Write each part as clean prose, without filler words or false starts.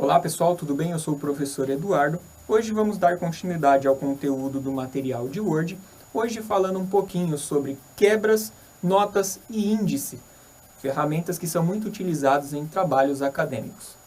Olá pessoal, tudo bem? Eu sou o professor Eduardo. Hoje vamos dar continuidade ao conteúdo do material de Word, hoje falando um pouquinho sobre quebras, notas e índice, ferramentas que são muito utilizadas em trabalhos acadêmicos.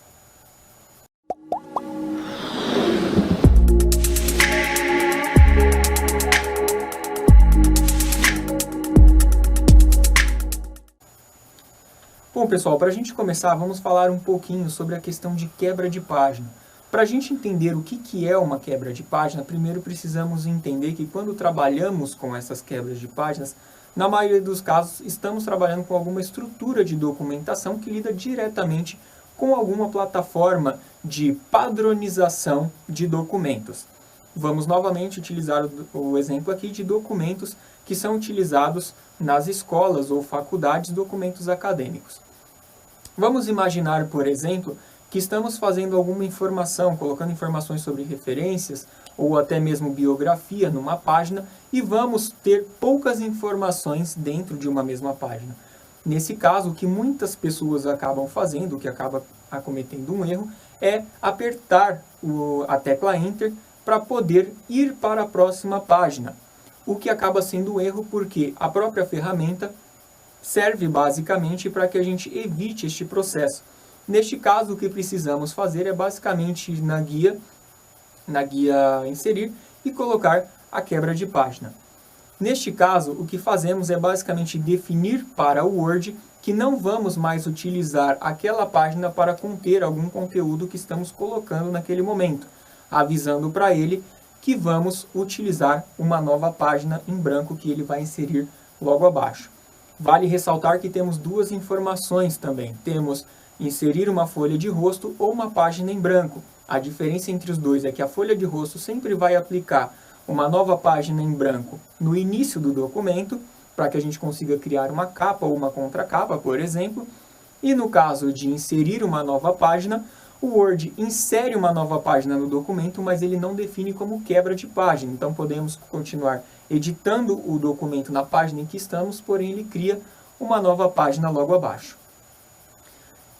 Bom pessoal, para a gente começar, vamos falar um pouquinho sobre a questão de quebra de página. Para a gente entender o que é uma quebra de página, primeiro precisamos entender que quando trabalhamos com essas quebras de páginas, na maioria dos casos estamos trabalhando com alguma estrutura de documentação que lida diretamente com alguma plataforma de padronização de documentos. Vamos novamente utilizar o exemplo aqui de documentos que são utilizados nas escolas ou faculdades, documentos acadêmicos. Vamos imaginar, por exemplo, que estamos fazendo alguma informação, colocando informações sobre referências ou até mesmo biografia numa página e vamos ter poucas informações dentro de uma mesma página. Nesse caso, o que muitas pessoas acabam fazendo, o que acaba acometendo um erro, é apertar a tecla Enter para poder ir para a próxima página. O que acaba sendo um erro porque a própria ferramenta serve basicamente para que a gente evite este processo. Neste caso, o que precisamos fazer é basicamente ir na guia inserir e colocar a quebra de página. Neste caso, o que fazemos é basicamente definir para o Word que não vamos mais utilizar aquela página para conter algum conteúdo que estamos colocando naquele momento, avisando para ele que vamos utilizar uma nova página em branco que ele vai inserir logo abaixo. Vale ressaltar que temos duas informações também. Temos inserir uma folha de rosto ou uma página em branco. A diferença entre os dois é que a folha de rosto sempre vai aplicar uma nova página em branco no início do documento, para que a gente consiga criar uma capa ou uma contracapa, por exemplo. E no caso de inserir uma nova página, o Word insere uma nova página no documento, mas ele não define como quebra de página. Então podemos continuar editando o documento na página em que estamos, porém ele cria uma nova página logo abaixo.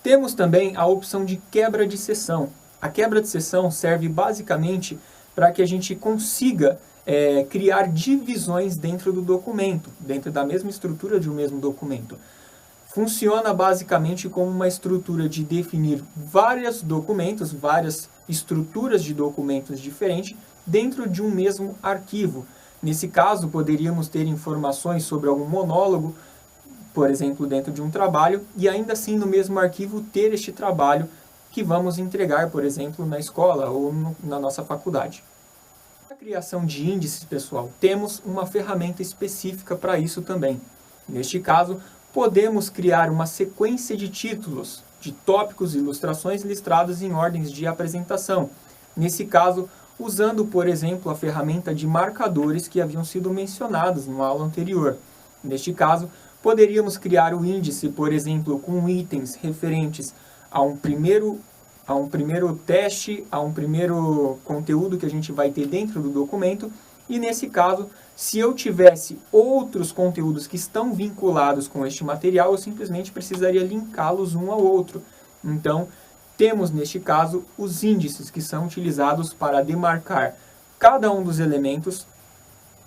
Temos também a opção de quebra de seção. A quebra de seção serve basicamente para que a gente consiga criar divisões dentro do documento, dentro da mesma estrutura de um mesmo documento. Funciona basicamente como uma estrutura de definir vários documentos, várias estruturas de documentos diferentes dentro de um mesmo arquivo. Nesse caso, poderíamos ter informações sobre algum monólogo, por exemplo, dentro de um trabalho, e ainda assim no mesmo arquivo ter este trabalho que vamos entregar, por exemplo, na escola ou na nossa faculdade. Para a criação de índices, pessoal, temos uma ferramenta específica para isso também. Neste caso, podemos criar uma sequência de títulos, de tópicos e ilustrações listados em ordens de apresentação. Nesse caso, usando, por exemplo, a ferramenta de marcadores que haviam sido mencionados na aula anterior. Neste caso, poderíamos criar o índice, por exemplo, com itens referentes a um primeiro teste, a um primeiro conteúdo que a gente vai ter dentro do documento. E nesse caso, se eu tivesse outros conteúdos que estão vinculados com este material, eu simplesmente precisaria linká-los um ao outro. Então, temos neste caso os índices que são utilizados para demarcar cada um dos elementos,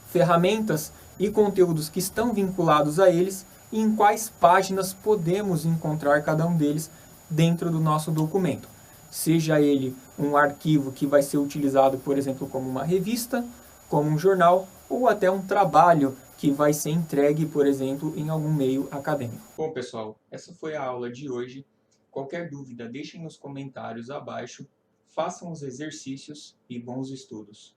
ferramentas e conteúdos que estão vinculados a eles e em quais páginas podemos encontrar cada um deles dentro do nosso documento. Seja ele um arquivo que vai ser utilizado, por exemplo, como uma revista, como um jornal ou até um trabalho que vai ser entregue, por exemplo, em algum meio acadêmico. Bom, pessoal, essa foi a aula de hoje. Qualquer dúvida, deixem nos comentários abaixo, façam os exercícios e bons estudos.